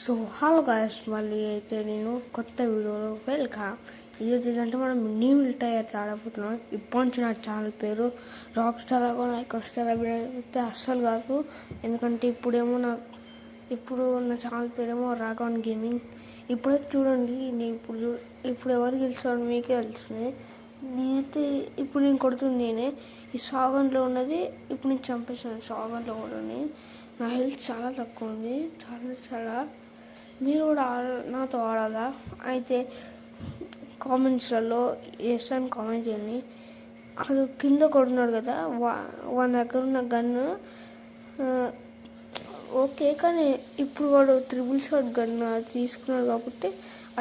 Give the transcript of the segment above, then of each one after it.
So hello guys, మళ్ళీ అయితే నేను కొత్త వీడియోలో వెల్కమ్. ఈరోజు ఏంటంటే మనం మినీ మిలిటరీ ఆడబోతున్నాం. ఇప్పటి నుంచి నా ఛానల్ పేరు రాక్ స్టార్ స్టార్ అయితే అస్సలు కాదు. ఎందుకంటే ఇప్పుడు నా ఛానల్ పేరేమో రాగాన్ గేమింగ్. ఇప్పుడే చూడండి, నేను ఇప్పుడు ఎవరు గెలుస్తారో మీకే తెలుస్తుంది. ఇప్పుడు నేను కొడుతుంది నేనే. ఈ సాగన్లో ఉన్నది ఇప్పుడు నేను చంపేసాను. సాగన్లో కూడా నా హెల్త్ చాలా తక్కువ ఉంది, చాలా. మీరు కూడా నాతో ఆడాలా? అయితే కామెంట్స్లలో ఎస్ అని కామెంట్ చేయండి. అది కింద కొడుతున్నాడు కదా, వాని దగ్గర ఉన్న గన్ను ఓకే, కానీ ఇప్పుడు వాడు త్రిబుల్ షాట్ గన్ను తీసుకున్నాడు కాబట్టి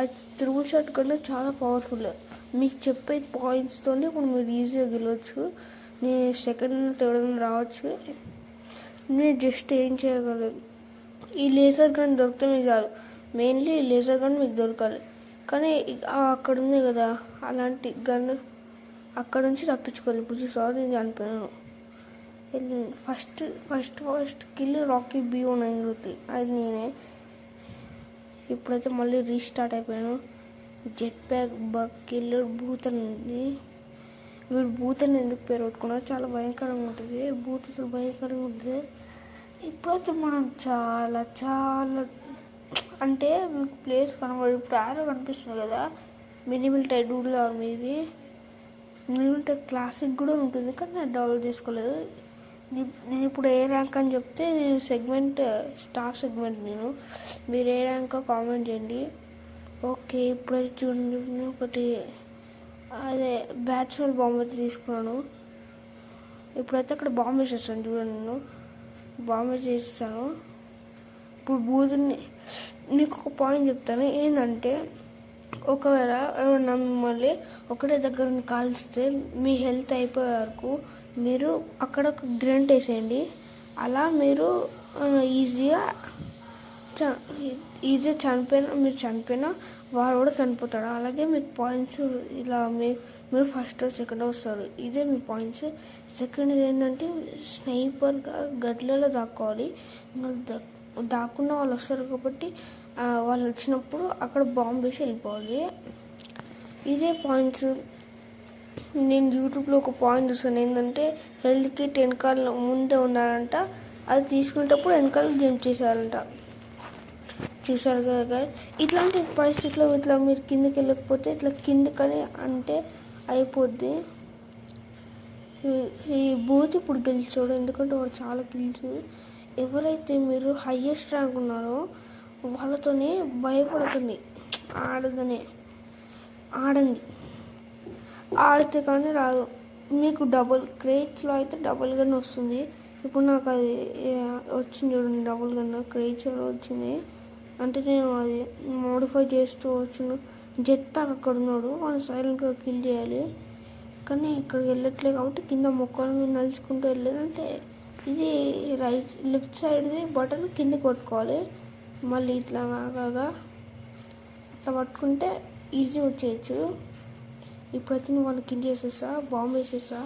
అది త్రిబుల్ షాట్ గన్ను చాలా పవర్ఫుల్. మీకు చెప్పే పాయింట్స్తో ఇప్పుడు మీరు ఈజీగా గెలవచ్చు. నేను సెకండ్ థర్డ్ రావచ్చు. నేను జస్ట్ ఏం చేయగలను, ఈ లేజర్ గన్ దొరికితే మీకు చాలు. మెయిన్లీ లేజర్ గన్ మీకు దొరకాలి. కానీ అక్కడ ఉంది కదా అలాంటి గన్, అక్కడ నుంచి తప్పించుకోవాలి. ఇప్పుడు చూసారు, నేను చనిపోయాను. ఫస్ట్ కిల్ రాకీ B193, అది నేనే. ఇప్పుడైతే మళ్ళీ రీస్టార్ట్ అయిపోయాను. జెట్ ప్యాక్ బగ్ కిల్లర్ బూతన్ ఉంది. వీడు బూతన్ ఎందుకు పేరు పెట్టుకున్నారు? చాలా భయంకరంగా ఉంటుంది. బూత్ అసలు భయంకరంగా ఉంటుంది. ఇప్పుడైతే మనం చాలా అంటే మీకు ప్లేస్ కనబడి ఇప్పుడు ఆరో కనిపిస్తుంది కదా, మినీ మిలిటరీ డూడల్ ఆర్మీ. ఇది మినీ మిలిటరీ క్లాసిక్ కూడా ఉంటుంది, కానీ నేను డెవలప్ చేసుకోలేదు. నేను ఇప్పుడు ఏ ర్యాంక్ అని చెప్తే నేను స్టార్ సెగ్మెంట్. మీరు ఏ ర్యాంక్ కామెంట్ చేయండి. ఓకే, ఇప్పుడైతే చూడండి, ఒకటి అదే బ్యాచులర్ బాంబు అయితే తీసుకున్నాను. ఇప్పుడైతే అక్కడ బాంబు వేసేస్తాను. చూడండి, నేను బాంబు చేస్తాను. ఇప్పుడు బూతుని నీకు ఒక పాయింట్ చెప్తాను. ఏంటంటే, ఒకవేళ ఎవరన్నా మిమ్మల్ని ఒకటే దగ్గర కాల్స్తే మీ హెల్త్ అయిపోయే వరకు మీరు అక్కడ ఒక గ్రెంట్ వేసేయండి. అలా మీరు ఈజీగా చనిపోయినా వాడు కూడా చనిపోతాడు. అలాగే మీకు పాయింట్స్ ఇలా మీరు ఫస్ట్ సెకండ్ వస్తారు. ఇదే మీ పాయింట్స్. సెకండ్ ఏంటంటే, స్నైపర్గా గడ్లలో దాక్కోవాలి. దాక్కున్న వాళ్ళు వస్తారు కాబట్టి వాళ్ళు వచ్చినప్పుడు అక్కడ బాంబు వేసి వెళ్ళిపోవాలి. ఇదే పాయింట్స్. నేను యూట్యూబ్లో ఒక పాయింట్ చూస్తాను, ఏంటంటే హెల్త్ కిట్ వెనకాల ముందే ఉండాలంట. అది తీసుకునేటప్పుడు వెనకాల జంప్ చేసేయాలంట. చూసారు కదా, ఇట్లాంటి పరిస్థితిలో ఇట్లా మీరు కిందకి వెళ్ళకపోతే ఇట్లా కిందకని అంటే అయిపోద్ది. ఈ బూత్ ఇప్పుడు గెలిచాడు, ఎందుకంటే వాడు చాలా గెలిచి. ఎవరైతే మీరు హయ్యెస్ట్ ర్యాంక్ ఉన్నారో వాళ్ళతోనే భయపడకండి, ఆడండి. ఆడితే కానీ రాదు మీకు. డబుల్ క్రేట్స్లో అయితే డబుల్ గన్ వస్తుంది. ఇప్పుడు నాకు అది వచ్చింది చూడండి, డబుల్ గన్ క్రేట్స్లో వచ్చింది. అంటే నేను అది మోడిఫై చేస్తూ వచ్చిన. జెట్ ప్యాక్ అక్కడ ఉన్నాడు, వాళ్ళు సైలెంట్గా కిల్ చేయాలి. కానీ ఇక్కడికి వెళ్ళట్లేదు కాబట్టి కింద మొక్కల మీద నలుచుకుంటూ వెళ్ళేదంటే, ఇది లెఫ్ట్ సైడ్ది బటన్ కిందకి పట్టుకోవాలి. మళ్ళీ ఇట్లా పట్టుకుంటే ఈజీ వచ్చేయచ్చు. ఇప్పుడైతే నేను వాళ్ళు కింద చేసేసా, బాంబు వేసేసా.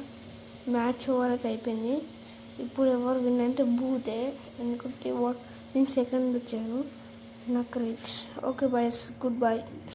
మ్యాచ్ ఓవర్ అయితే అయిపోయింది. ఇప్పుడు ఎవరు విన్ అంటే బూతే, ఎందుకంటే నేను సెకండ్ వచ్చాను. నాకు reach. Okay bye, good by.